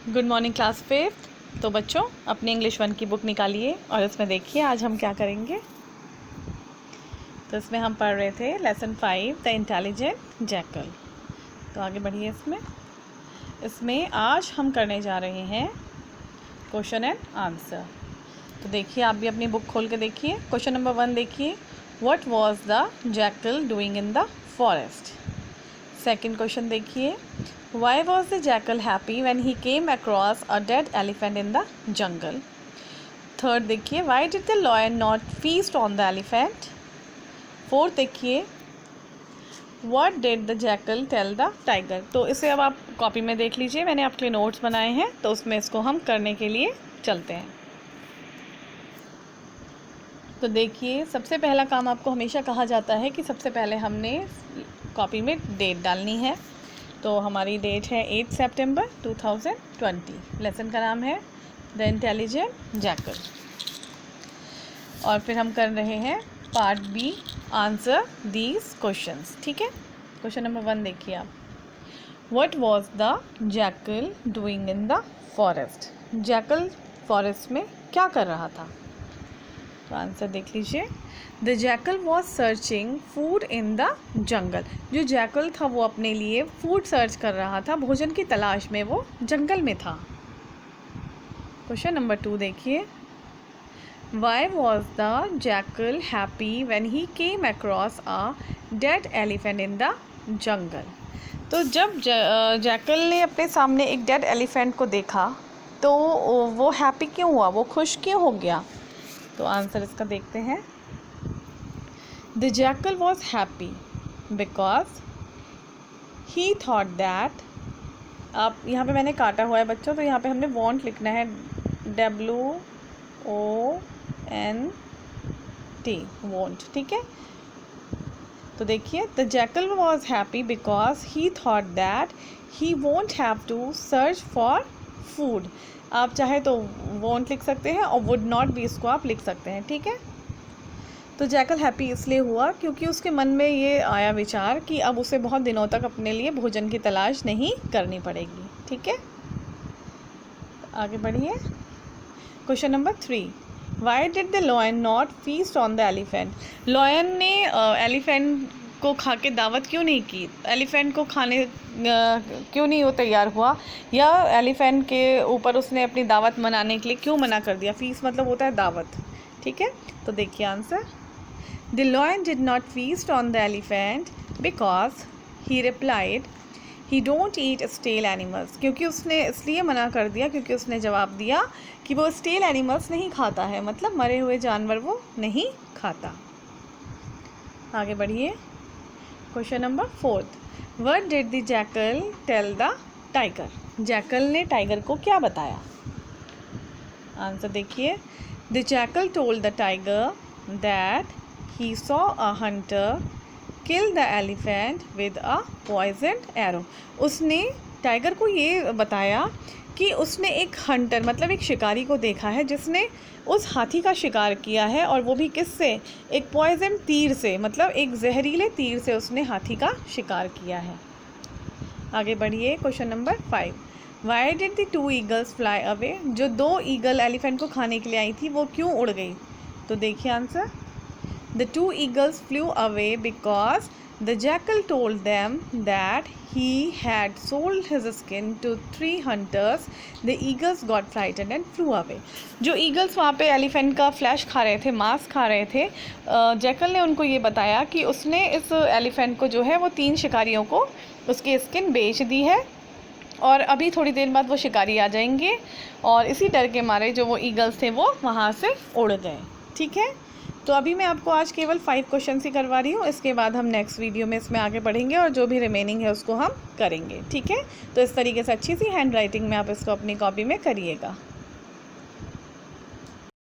Good morning class fifth. तो बच्चों अपनी इंग्लिश 1 की बुक निकालिए और इसमें देखिए आज हम क्या करेंगे। तो इसमें हम पढ़ रहे थे लेसन 5 द इंटेलिजेंट जैकल। तो आगे बढ़िए। इसमें आज हम करने जा रहे हैं क्वेश्चन एंड आंसर। तो देखिए आप भी अपनी बुक खोल के देखिए। क्वेश्चन नंबर 1 देखिए, what was the jackal doing in the forest. Second question देखिए, why was the jackal happy when he came across a dead elephant in the jungle? Third देखिए, why did the lion not feast on the elephant? Fourth देखिए, what did the jackal tell the tiger? तो इसे अब आप copy में देख लीजिए, मैंने आपके लिए नोट्स बनाए हैं तो उसमें इसको हम करने के लिए चलते हैं। तो देखिए सबसे पहला काम आपको हमेशा कहा जाता है कि सबसे पहले हमने कॉपी में डेट डालनी है। तो हमारी डेट है 8 सितंबर 2020। लेसन का नाम है द इंटेलिजेंट जैकल। और फिर हम कर रहे हैं part B, answer these questions. ठीक है। क्वेश्चन नंबर 1 देखिए आप, what was the jackal doing in the forest. Jackal forest में क्या कर रहा था? तो आंसर देख लीजिए, the jackal was searching food in the jungle. जो जैकल था वो अपने लिए फूड सर्च कर रहा था, भोजन की तलाश में वो जंगल में था। क्वेश्चन नंबर 2 देखिए, why was the jackal happy when he came across a dead elephant in the जंगल। तो जब जैकल ने अपने सामने एक डेड एलिफेंट को देखा तो वो हैप्पी क्यों हुआ, वो खुश क्यों हो गया? तो आंसर इसका देखते हैं, the jackal was happy because he thought that, आप यहाँ पे मैंने काटा हुआ है बच्चों, तो यहाँ पे हमने वॉन्ट लिखना है, WONT, वॉन्ट। ठीक है। तो देखिए, the jackal was happy because he thought that he won't have to search for food. आप चाहे तो वोंट लिख सकते हैं और वुड नॉट भी इसको आप लिख सकते हैं। ठीक है। तो जैकल हैप्पी इसलिए हुआ क्योंकि उसके मन में ये आया विचार कि अब उसे बहुत दिनों तक अपने लिए भोजन की तलाश नहीं करनी पड़ेगी। ठीक है। आगे बढ़िए। Question number 3, why did the lion not feast on the elephant. Lion ने एलिफेंट को खा के दावत क्यों नहीं की? एलिफेंट को खाने क्यों नहीं वो तैयार हुआ, या एलिफेंट के ऊपर उसने अपनी दावत मनाने के लिए क्यों मना कर दिया? फीस मतलब होता है दावत। ठीक है। तो देखिए answer, The lion did not feast on the elephant because he replied, he don't eat stale animals। क्योंकि उसने इसलिए मना कर दिया क्योंकि उसने जवाब दिया कि वो स्टेल एनिमल्स नहीं खाता है, मतलब मरे हुए जानवर वो नहीं खाता। आगे बढ़िए। Question number 4, What did the jackal tell the tiger? Jackal ने टाइगर को क्या बताया? आंसर देखिए, The jackal told the tiger that he saw a hunter kill the elephant with a poisoned arrow। उसने टाइगर को ये बताया कि उसने एक हंटर मतलब एक शिकारी को देखा है जिसने उस हाथी का शिकार किया है, और वो भी किससे? एक पॉइजन तीर से, मतलब एक जहरीले तीर से उसने हाथी का शिकार किया है। आगे बढ़िए। Question number 5, why did the 2 eagles fly away. जो 2 ईगल एलिफेंट को खाने के लिए आई थी वो क्यों उड़ गई? तो देखिए answer, The 2 eagles flew away because the jackal told them that he had sold his skin to 3 hunters. The eagles got frightened and flew away। जो ईगल्स वहाँ पे एलिफेंट का फ्लैश खा रहे थे, मांस खा रहे थे, जैकल ने उनको ये बताया कि उसने इस एलिफेंट को जो है वो 3 शिकारियों को उसकी स्किन बेच दी है, और अभी थोड़ी देर बाद वो शिकारी आ जाएंगे, और इसी डर के मारे जो वो ईगल्स थे वो वहाँ से उड़ गए। ठीक है। तो अभी मैं आपको आज केवल 5 क्वेश्चन ही करवा रही हूँ, इसके बाद हम नेक्स्ट वीडियो में इसमें आगे बढ़ेंगे और जो भी रिमेनिंग है उसको हम करेंगे। ठीक है। तो इस तरीके से अच्छी सी हैंड राइटिंग में आप इसको अपनी कॉपी में करिएगा।